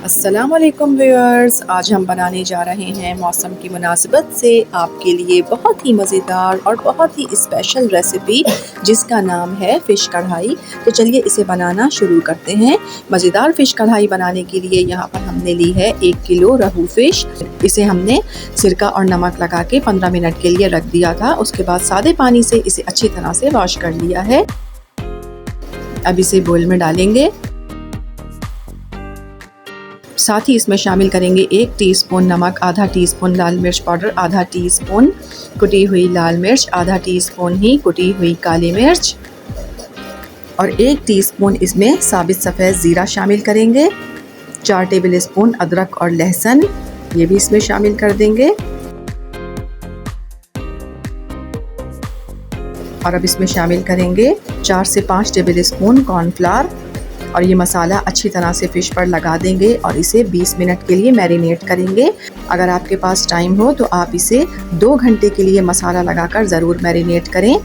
अस्सलामुअलैकुम व्यूअर्स, आज हम बनाने जा रहे हैं मौसम की मुनासिबत से आपके लिए बहुत ही मज़ेदार और बहुत ही स्पेशल रेसिपी जिसका नाम है फ़िश कढ़ाई। तो चलिए इसे बनाना शुरू करते हैं। मज़ेदार फ़िश कढ़ाई बनाने के लिए यहाँ पर हमने ली है 1 किलो रहू फ़िश। इसे हमने सिरका और नमक लगा के 15 मिनट के लिए रख दिया था। उसके बाद सादे पानी से इसे अच्छी तरह से वॉश कर लिया है। अब इसे बोल में डालेंगे। साथ ही इसमें शामिल करेंगे 1 टीस्पून नमक, आधा टीस्पून लाल मिर्च पाउडर, आधा टीस्पून कुटी हुई लाल मिर्च, आधा टीस्पून ही कुटी हुई काली मिर्च और 1 टीस्पून इसमें साबित सफ़ेद ज़ीरा शामिल करेंगे। 4 टेबल स्पून अदरक और लहसुन ये भी इसमें शामिल कर देंगे। और अब इसमें शामिल करेंगे 4 से 5 टेबल स्पून कॉर्नफ्लावर और ये मसाला अच्छी तरह से फ़िश पर लगा देंगे और इसे 20 मिनट के लिए मैरिनेट करेंगे। अगर आपके पास टाइम हो तो आप इसे 2 घंटे के लिए मसाला लगाकर ज़रूर मैरिनेट करें।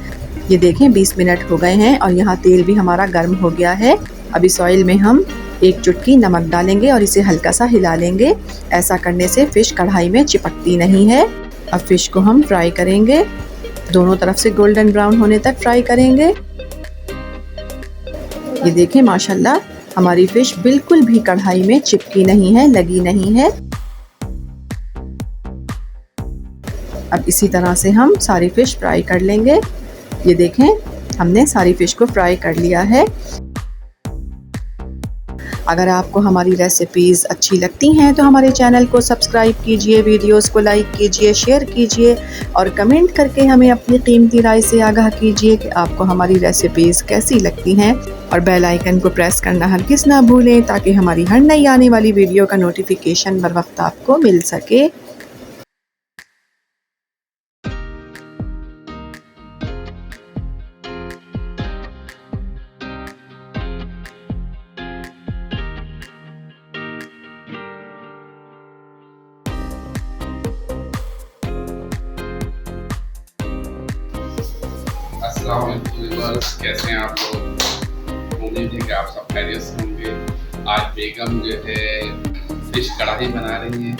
ये देखें 20 मिनट हो गए हैं और यहाँ तेल भी हमारा गर्म हो गया है। अब इस ऑयल में हम 1 चुटकी नमक डालेंगे और इसे हल्का सा हिला लेंगे। ऐसा करने से फ़िश कढ़ाई में चिपकती नहीं है। अब फ़िश को हम फ्राई करेंगे, दोनों तरफ से गोल्डन ब्राउन होने तक फ्राई करेंगे। ये देखें माशाल्लाह हमारी फ़िश बिल्कुल भी कढ़ाई में चिपकी नहीं है, लगी नहीं है। अब इसी तरह से हम सारी फ़िश फ्राई कर लेंगे। ये देखें हमने सारी फ़िश को फ्राई कर लिया है। अगर आपको हमारी रेसिपीज़ अच्छी लगती हैं तो हमारे चैनल को सब्सक्राइब कीजिए, वीडियोस को लाइक कीजिए, शेयर कीजिए और कमेंट करके हमें अपनी कीमती राय से आगाह कीजिए कि आपको हमारी रेसिपीज़ कैसी लगती हैं। और बेल आइकन को प्रेस करना हरगिज़ ना भूलें ताकि हमारी हर नई आने वाली वीडियो का नोटिफिकेशन बर वक्त आपको मिल सके। अस्सलाम वालेकुम व्यूअर्स, कैसे हैं आप लोग? उम्मीद है कि आप सब खैरियत से होंगे। आज बेगम जो है फ़िश कढ़ाई बना रही हैं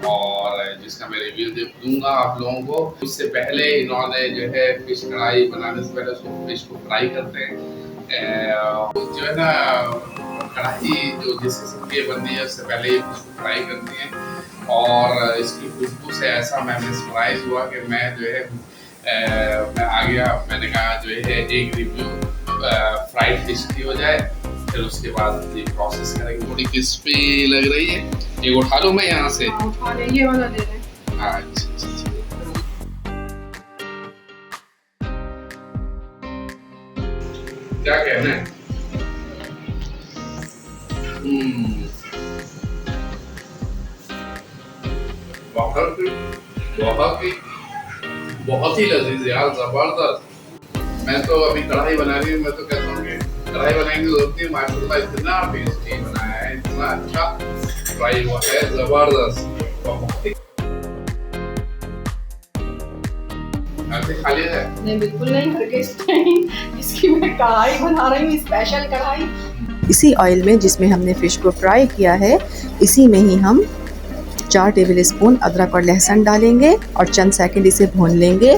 और जिसका मैं रिव्यू दूंगा आप लोगों को। उससे पहले इन्होंने जो है फ़िश कढ़ाई बनाने से पहले उसको फ़िश को फ्राई करते हैं। जो है ना कढ़ाई जो जिस किस्म की बनती है उससे पहले ये फ़िश को फ्राई करती हैं और इसकी खुशबू से ऐसा मैं सरप्राइज़ हुआ कि मैं जो है मैं आ गया। मैंने कहा जो है एक रिव्यू फ्राइड फिश की हो जाए, फिर उसके बाद ये प्रोसेस करेंगे। थोड़ी क्रिस्पी लग रही है। ये उठा लूं मैं यहाँ से? उठा ले, ये वाला दे दे। अच्छा। क्या कहना है? बहुत ही लजीज यार, जबरदस्त। मैं तो अभी कढ़ाई बना रही हूँ, मैं तो कहता हूँ कि कढ़ाई बनाने की जरूरत नहीं। माशाल्लाह इतना टेस्टी बनाया है, इतना अच्छा फ्राई हुआ है, जबरदस्त। बहुत ही खाली है? नहीं बिल्कुल नहीं, हरगिज़ नहीं। इसकी मैं कढ़ाई बना रही हूँ, स्पेशल कढ़ाई। इसी ऑयल में जिसमें हमने फ़िश को फ्राई किया है इसी में ही हम 4 टेबल स्पून अदरक और लहसुन डालेंगे और चंद सेकंड इसे भून लेंगे।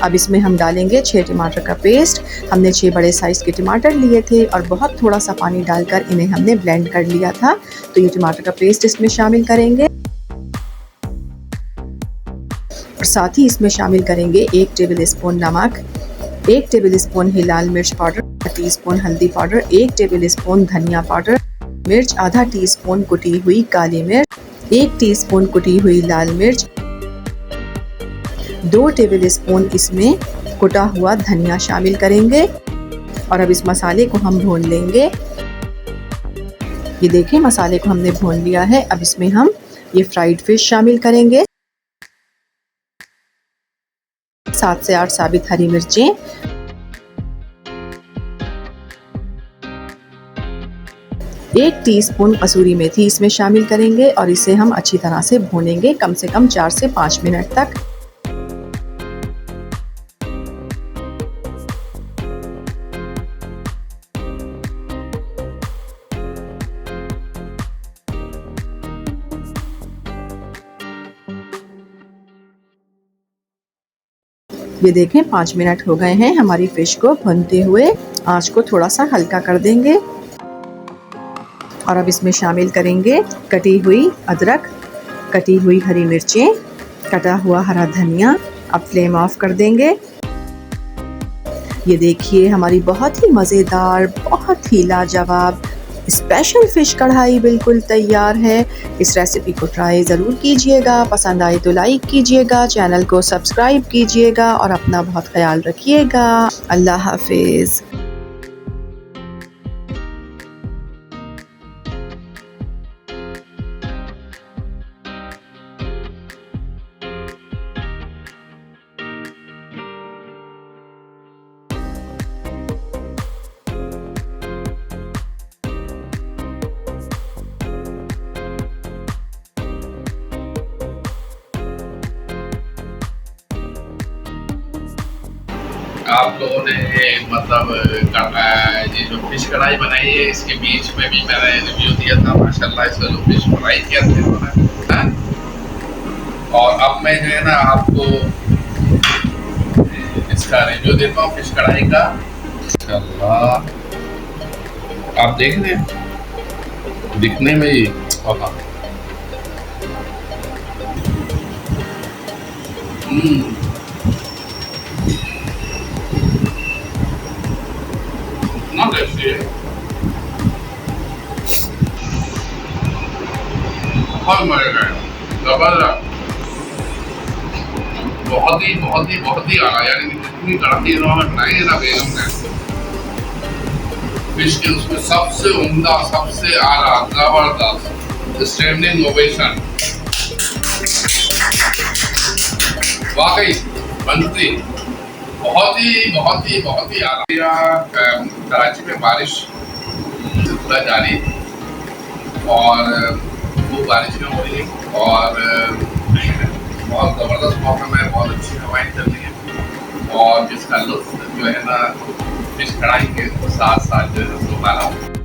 अब इसमें हम डालेंगे 6 टमाटर का पेस्ट। हमने 6 बड़े साइज़ के टमाटर लिए थे और बहुत थोड़ा सा पानी डालकर इन्हें हमने ब्लेंड कर लिया था। तो ये टमाटर का पेस्ट इसमें शामिल करेंगे और साथ ही इसमें शामिल करेंगे 1 टेबल स्पून नमक, 1 टेबल स्पून ही लाल मिर्च पाउडर, 1 टीस्पून हल्दी पाउडर, 1 टेबल स्पून धनिया पाउडर, मिर्च, आधा टीस्पून कुटी हुई काली मिर्च, 1 टीस्पून कुटी हुई लाल मिर्च, 2 टेबल स्पून इसमें कुटा हुआ धनिया शामिल करेंगे और अब इस मसाले को हम भून लेंगे। ये देखें मसाले को हमने भून लिया है। अब इसमें हम ये फ्राइड फिश शामिल करेंगे, 7 से 8 साबित हरी मिर्चें, एक टीस्पून कसूरी मेथी इसमें शामिल करेंगे और इसे हम अच्छी तरह से भूनेंगे कम से कम 4 से 5 मिनट तक। ये देखें 5 मिनट हो गए हैं हमारी फ़िश को भूनते हुए। आँच को थोड़ा सा हल्का कर देंगे और अब इसमें शामिल करेंगे कटी हुई अदरक, कटी हुई हरी मिर्चें, कटा हुआ हरा धनिया। अब फ्लेम ऑफ कर देंगे। ये देखिए हमारी बहुत ही मज़ेदार, बहुत ही लाजवाब स्पेशल फ़िश कढ़ाई बिल्कुल तैयार है। इस रेसिपी को ट्राई ज़रूर कीजिएगा। पसंद आए तो लाइक कीजिएगा, चैनल को सब्सक्राइब कीजिएगा और अपना बहुत ख्याल रखिएगा। अल्लाह हाफिज़। आप लोगों ने मतलब ये जो फिश कढ़ाई बनाई है, इसके बीच में भी मैंने रिव्यू दिया था माशाल्लाह इसका जो फिश फ्राई किया था उन्होंने। और अब मैं जो है ना आपको इसका रिव्यू देता हूँ फिश कढ़ाई का। माशाल्लाह आप देख रहे हैं दिखने में ही not ऐसे बहुत मजे का जबरदस्त, बहुत ही आला। यानी जितनी कढ़ाई इन्होंने बनाई है ना बेगम ने फिश के, उसमें सबसे उम्दा, सबसे आला, जबरदस्त, स्टैंडिंग ओवेशन। वाकई बनती बहुत ही आला। कराची में बारिश पूरा जारी और वो बारिश में हो रही है और बहुत ज़बरदस्त मौसम है, बहुत अच्छी हवाएं चल रही है और जिसका लुत्फ जो है ना फिश कढ़ाई के साथ साथ जो है